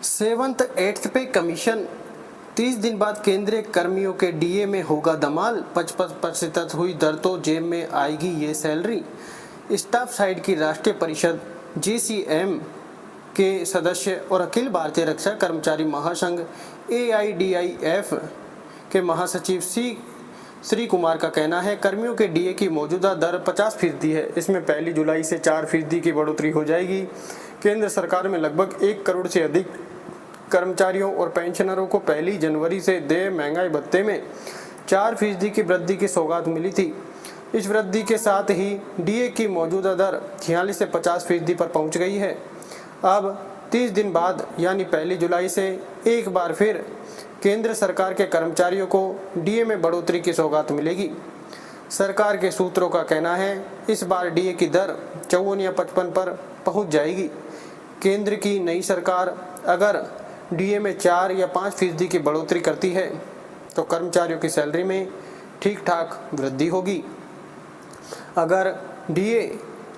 Seventh eighth pay commission. 30 दिन बाद केंद्रीय कर्मियों के डीए में होगा धमाल। 55% हुई दर तो जेब में आएगी ये सैलरी। स्टाफ साइड की राष्ट्रीय परिषद जीसीएम के सदस्य और अखिल भारतीय रक्षा कर्मचारी महासंघ AIDIF के महासचिव श्री कुमार का कहना है, कर्मियों के डीए की मौजूदा दर 50% है। इसमें 1 जुलाई से 4% की बढ़ोतरी हो जाएगी। केंद्र सरकार में लगभग 1 करोड़ से अधिक कर्मचारियों और पेंशनरों को 1 जनवरी से देय महंगाई भत्ते में 4% की वृद्धि की सौगात मिली थी। इस वृद्धि के साथ ही डीए की मौजूदा दर 46 से 50% पर पहुंच गई है। अब 30 दिन बाद यानी 1 जुलाई से एक बार फिर केंद्र सरकार के कर्मचारियों को डीए में बढ़ोतरी की सौगात मिलेगी। सरकार के सूत्रों का कहना है, इस बार डीए की दर 54 या 55 पर पहुंच जाएगी। केंद्र की नई सरकार अगर डीए में 4 या 5% की बढ़ोतरी करती है तो कर्मचारियों की सैलरी में ठीक ठाक वृद्धि होगी। अगर डीए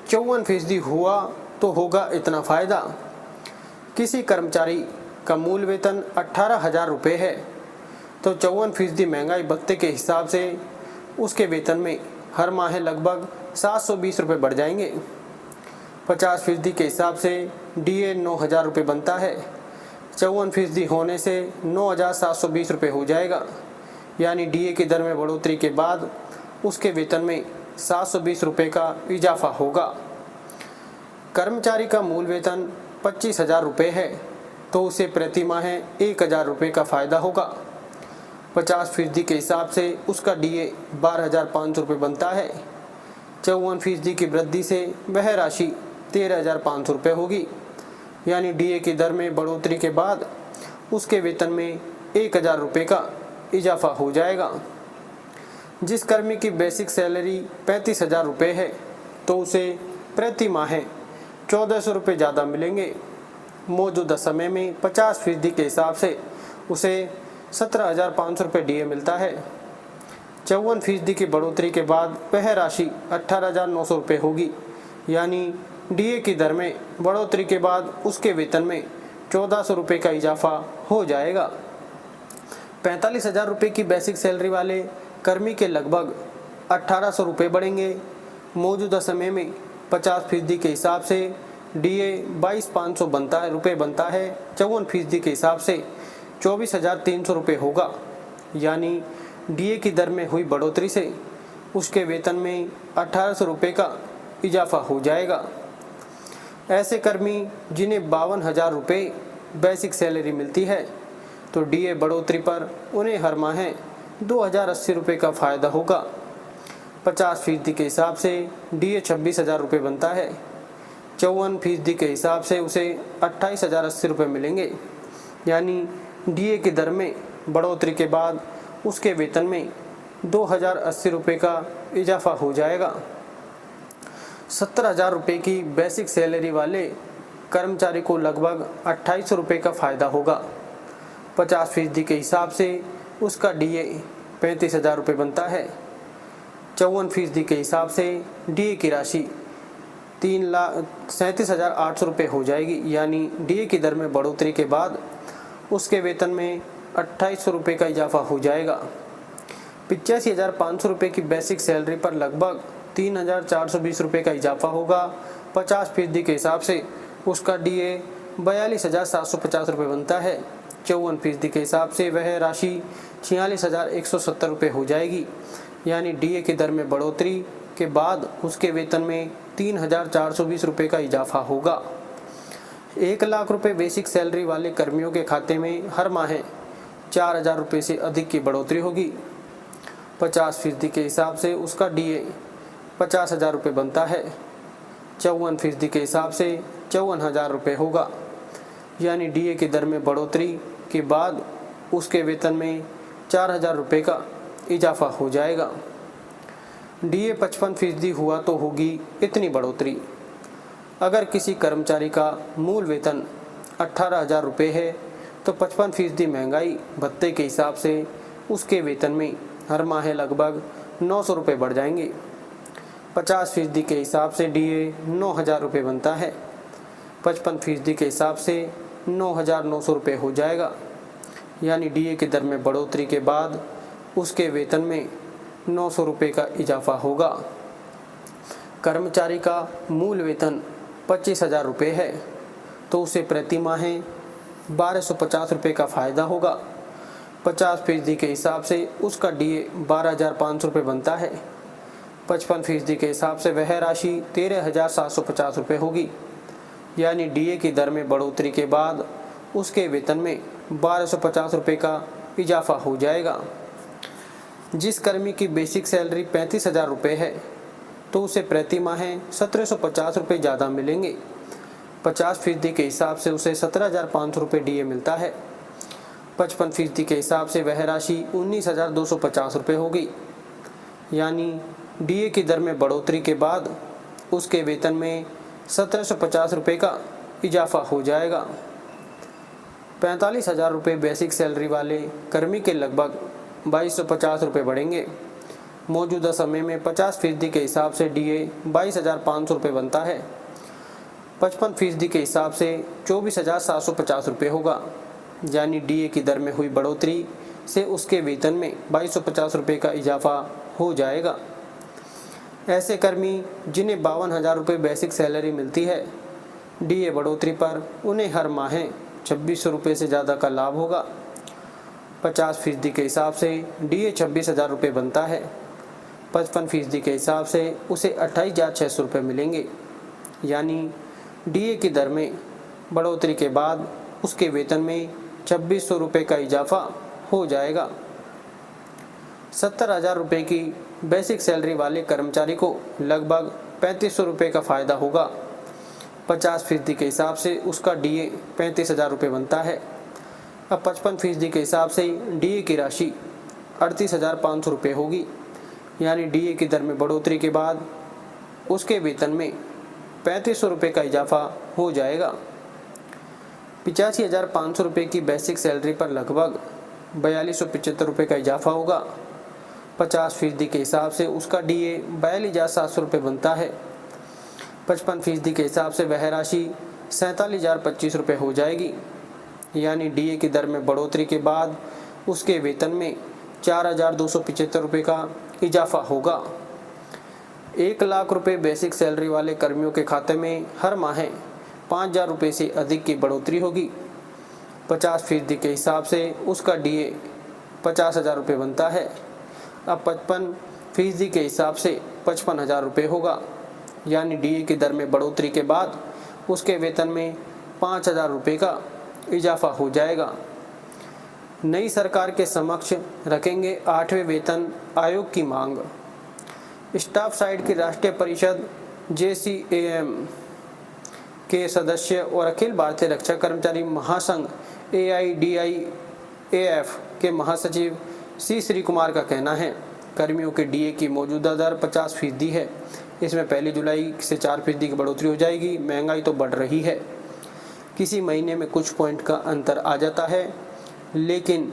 54% हुआ तो होगा इतना फायदा। किसी कर्मचारी का मूल वेतन 18,000 रुपये है तो 54% महंगाई भत्ते के हिसाब से उसके वेतन में हर माह लगभग 720 रुपये बढ़ जाएंगे। 50% के हिसाब से डीए 9,000 रुपये बनता है। 54% होने से 9,720 रुपये हो जाएगा। यानी डीए की दर में बढ़ोतरी के बाद उसके वेतन में 720 रुपये का इजाफा होगा। कर्मचारी का मूल वेतन 25,000 रुपये है तो उसे प्रति माह 1,000 रुपये का फ़ायदा होगा। 50% के हिसाब से उसका डीए 12,500 रुपये बनता है। 54% की वृद्धि से वह राशि 13,500 रुपये होगी। यानी डीए की दर में बढ़ोतरी के बाद उसके वेतन में 1,000 रुपये का इजाफा हो जाएगा। जिस कर्मी की बेसिक सैलरी 35,000 रुपये है तो उसे प्रति माह 1,400 रुपये ज़्यादा मिलेंगे। मौजूदा समय में 50% के हिसाब से उसे 17,500 रुपये डीए मिलता है। 54% की बढ़ोतरी के बाद वह राशि 18,900 रुपये होगी। यानी डीए की दर में बढ़ोतरी के बाद उसके वेतन में 1,400 रुपये का इजाफा हो जाएगा। 45,000 रुपये की बेसिक सैलरी वाले कर्मी के लगभग 1,800 रुपये बढ़ेंगे। मौजूदा समय में 50% के हिसाब से डीए 22,500 रुपये बनता है। 54% के हिसाब से 24,300 रुपये होगा। यानी डीए की दर में हुई बढ़ोतरी से उसके वेतन में 1,800 रुपये का इजाफा हो जाएगा। ऐसे कर्मी जिन्हें 52,000 रुपये बेसिक सैलरी मिलती है तो डीए बढ़ोतरी पर उन्हें हर माह 2,080 रुपये का फ़ायदा होगा। 50% के हिसाब से डीए 26,000 रुपये बनता है। 54% के हिसाब से उसे 28,080 रुपये मिलेंगे। यानी डीए की दर में बढ़ोतरी के बाद उसके वेतन में 2,080 रुपये का इजाफा हो जाएगा। 17,000 रुपये की बेसिक सैलरी वाले कर्मचारी को लगभग 2,800 रुपये का फ़ायदा होगा। 50% के हिसाब से उसका डीए 35,000 रुपये बनता है। 54% के हिसाब से डीए की राशि 3,37,800 रुपये हो जाएगी। यानी डीए की दर में बढ़ोतरी के बाद उसके वेतन में 2,800 रुपये का इजाफा हो जाएगा। 85,500 रुपये की बेसिक सैलरी पर लगभग 3,420 रुपये का इजाफा होगा। 50% के हिसाब से उसका डीए 42,750 रुपये बनता है। 54% के हिसाब से वह राशि 46,170 रुपये हो जाएगी। यानी डीए की दर में बढ़ोतरी के बाद उसके वेतन में 3,420 रुपये का इजाफा होगा। 1,00,000 रुपये बेसिक सैलरी वाले कर्मियों के खाते में हर माह 4,000 रुपये से अधिक की बढ़ोतरी होगी। 50% के हिसाब से उसका डीए 50,000 रुपये बनता है। 54% के हिसाब से 54,000 रुपये होगा। यानी डीए की दर में बढ़ोतरी के बाद उसके वेतन में 4,000 रुपये का इजाफा हो जाएगा। डीए 55% हुआ तो होगी इतनी बढ़ोतरी। अगर किसी कर्मचारी का मूल वेतन 18,000 रुपये है तो 55% महंगाई भत्ते के हिसाब से उसके वेतन में हर माह लगभग 900 रुपये बढ़ जाएंगे। 50% के हिसाब से डीए 9,000 रुपये बनता है। 55% के हिसाब से 9,900 रुपये हो जाएगा। यानी डीए की दर में बढ़ोतरी के बाद उसके वेतन में 900 रुपये का इजाफा होगा। कर्मचारी का मूल वेतन 25,000 रुपये है तो उसे प्रति माह 1,250 रुपये का फ़ायदा होगा। 50% के हिसाब से उसका डीए 12,500 रुपये बनता है। 55% के हिसाब से वह राशि 13,750 रुपये होगी। यानी डीए की दर में बढ़ोतरी के बाद उसके वेतन में 1,250 रुपये का इजाफा हो जाएगा। जिस कर्मी की बेसिक सैलरी 35,000 रुपये है तो उसे प्रति माह 1,750 रुपये ज़्यादा मिलेंगे। 50% के हिसाब से उसे 17,500 रुपये डीए मिलता है। 55% के हिसाब से वह राशि 19,250 रुपये होगी। यानी डीए की दर में बढ़ोतरी के बाद उसके वेतन में 1,750 रुपये का इजाफा हो जाएगा। 45,000 रुपये बेसिक सैलरी वाले कर्मी के लगभग 2,250 रुपये बढ़ेंगे। मौजूदा समय में 50% के हिसाब से डीए 22,500 रुपये बनता है। 55% के हिसाब से 24,750 रुपये होगा। यानी डीए की दर में हुई बढ़ोतरी से उसके वेतन में 2,250 रुपये का इजाफा हो जाएगा। ऐसे कर्मी जिन्हें 52,000 रुपये बेसिक सैलरी मिलती है, डीए बढ़ोतरी पर उन्हें हर माह 2,600 रुपये से ज़्यादा का लाभ होगा। 50% के हिसाब से डीए 26,000 रुपये बनता है। 55% के हिसाब से उसे 28,600 रुपये मिलेंगे। यानी डीए की दर में बढ़ोतरी के बाद उसके वेतन में 2,600 रुपये का इजाफा हो जाएगा। 70,000 रुपये की बेसिक सैलरी वाले कर्मचारी को लगभग 3,500 रुपये का फ़ायदा होगा। 50% के हिसाब से उसका डीए 35,000 रुपये बनता है। अब 55% के हिसाब से डीए की राशि 38,500 रुपये होगी। यानी डीए की दर में बढ़ोतरी के बाद उसके वेतन में 3,500 रुपये का इजाफा हो जाएगा। 85,500 रुपये की बेसिक सैलरी पर लगभग 4,275 रुपये का इजाफा होगा। 50% के हिसाब से उसका डीए 42,700 रुपये बनता है। 55% के हिसाब से वह राशि 47,025 रुपये हो जाएगी। यानी डीए की दर में बढ़ोतरी के बाद उसके वेतन में 4,275 रुपये का इजाफा होगा। 1,00,000 रुपये बेसिक सैलरी वाले कर्मियों के खाते में हर माह 5,000 रुपये से अधिक की बढ़ोतरी होगी। 50% के हिसाब से उसका डीए 50,000 रुपये बनता है। अब 55% के हिसाब से 55,000 रुपये होगा। यानी डीए की दर में बढ़ोतरी के बाद उसके वेतन में 5,000 रुपये का इजाफा हो जाएगा। नई सरकार के समक्ष रखेंगे 8वें वेतन आयोग की मांग। स्टाफ साइड की राष्ट्रीय परिषद JCAM के सदस्य और अखिल भारतीय रक्षा कर्मचारी महासंघ AIDIAF के महासचिव C श्री कुमार का कहना है, कर्मियों के डीए की मौजूदा दर 50% है। इसमें 1 जुलाई से 4% की बढ़ोतरी हो जाएगी। महंगाई तो बढ़ रही है, किसी महीने में कुछ पॉइंट का अंतर आ जाता है, लेकिन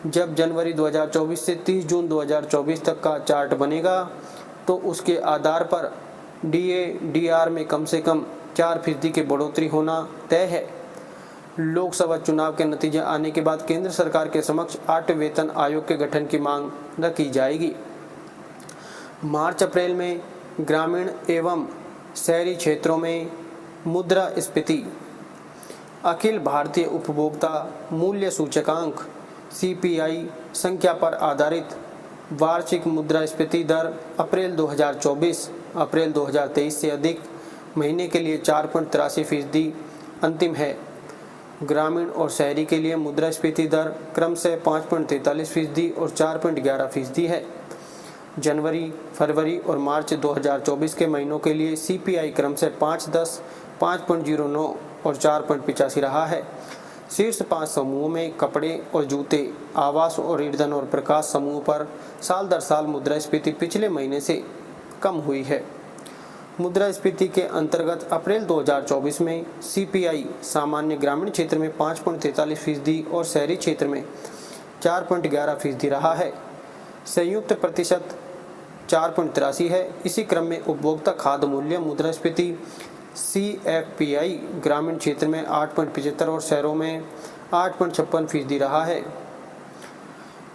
जब जनवरी 2024 से 30 जून 2024 तक का चार्ट बनेगा तो उसके आधार पर DA/DR में कम से कम 4% की बढ़ोतरी होना तय है। लोकसभा चुनाव के नतीजे आने के बाद केंद्र सरकार के समक्ष 8 वेतन आयोग के गठन की मांग रखी जाएगी। मार्च अप्रैल में ग्रामीण एवं शहरी क्षेत्रों में मुद्रास्फीति अखिल भारतीय उपभोक्ता मूल्य सूचकांक CPI संख्या पर आधारित वार्षिक मुद्रास्फीति दर अप्रैल 2024 अप्रैल 2023 से अधिक महीने के लिए 4.83% अंतिम है। ग्रामीण और शहरी के लिए मुद्रास्फीति दर क्रमशः 5.43% और 4.11% है। जनवरी, फरवरी और मार्च 2024 के महीनों के लिए CPI क्रमशः 5.10, 5.09 और 4.85 रहा है। शीर्ष 5 समूहों में कपड़े और जूते, आवास और ईंधन और प्रकाश समूह पर साल दर साल मुद्रास्फीति पिछले महीने से कम हुई है। मुद्रास्फीति के अंतर्गत अप्रैल 2024 में CPI सामान्य ग्रामीण क्षेत्र में 5.43% और शहरी क्षेत्र में 4.11% रहा है। संयुक्त प्रतिशत 4.83 है। इसी क्रम में उपभोक्ता खाद्य मूल्य मुद्रास्फीति CFPI ग्रामीण क्षेत्र में 8.75 और शहरों में 8.56% रहा है।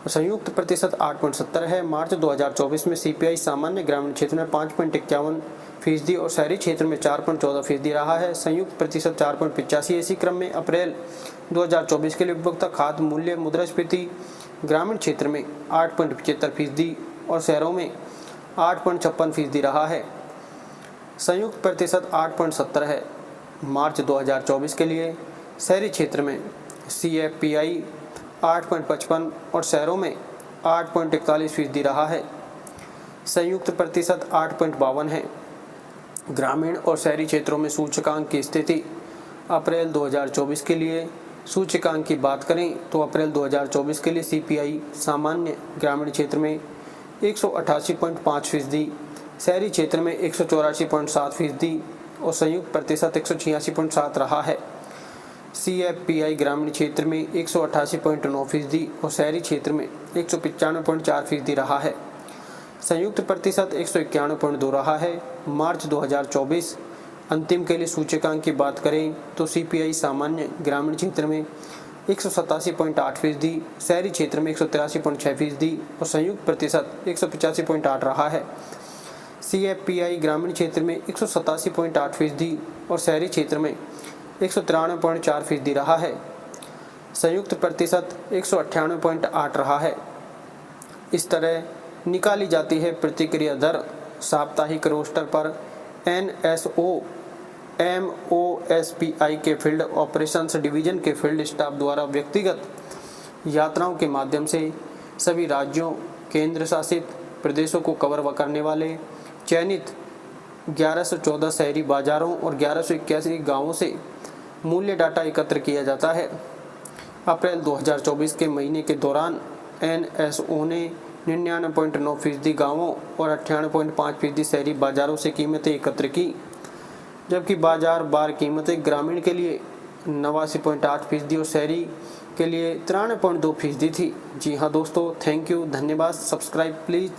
संयुक्त प्रतिशत 8.70 है। मार्च 2024 में CPI सामान्य ग्रामीण क्षेत्र में 5.51% और शहरी क्षेत्र में 4.14% रहा है। संयुक्त प्रतिशत 4.85। इसी क्रम में अप्रैल 2024 के लिए उपभोक्ता खाद्य मूल्य मुद्रास्फीति ग्रामीण क्षेत्र में 8.75% और शहरों में 8.56% रहा है। संयुक्त प्रतिशत 8.70 है। मार्च 2024 के लिए शहरी क्षेत्र में CFPI 8.55 और शहरों में 8.41% रहा है। संयुक्त प्रतिशत 8.52 है। ग्रामीण और शहरी क्षेत्रों में सूचकांक की स्थिति अप्रैल 2024 के लिए सूचकांक की बात करें तो अप्रैल 2024 के लिए CPI सामान्य ग्रामीण क्षेत्र में 188.5%, शहरी क्षेत्र में 184.7% और संयुक्त प्रतिशत 186.7 रहा है। CFPI ग्रामीण क्षेत्र में 188.9% और शहरी क्षेत्र में 195.4% रहा है। संयुक्त प्रतिशत 191.2 रहा है। मार्च 2024 अंतिम के लिए सूचकांक की बात करें तो CPI सामान्य ग्रामीण क्षेत्र में 187.8%, शहरी क्षेत्र में 183.6% और संयुक्त प्रतिशत 185.8 रहा है। CFPI ग्रामीण क्षेत्र में 187.8% और शहरी क्षेत्र में 193.4% रहा है। संयुक्त प्रतिशत 198.8 रहा है। इस तरह निकाली जाती है प्रतिक्रिया दर साप्ताहिक रोस्टर पर NSO-MOSPI के फील्ड ऑपरेशंस डिवीजन के फील्ड स्टाफ द्वारा व्यक्तिगत यात्राओं के माध्यम से सभी राज्यों केंद्र शासित प्रदेशों को कवर करने वाले चयनित 1114 शहरी बाजारों और 1181 गांवों से मूल्य डाटा एकत्र किया जाता है। अप्रैल 2024 के महीने के दौरान NSO ने 99.9% गांवों और 98.5% शहरी बाजारों से कीमतें एकत्र की, जबकि बाजार बार कीमतें ग्रामीण के लिए 89.8% और शहरी के लिए 93.2% थी। जी हाँ दोस्तों, थैंक यू, धन्यवाद। Subscribe please.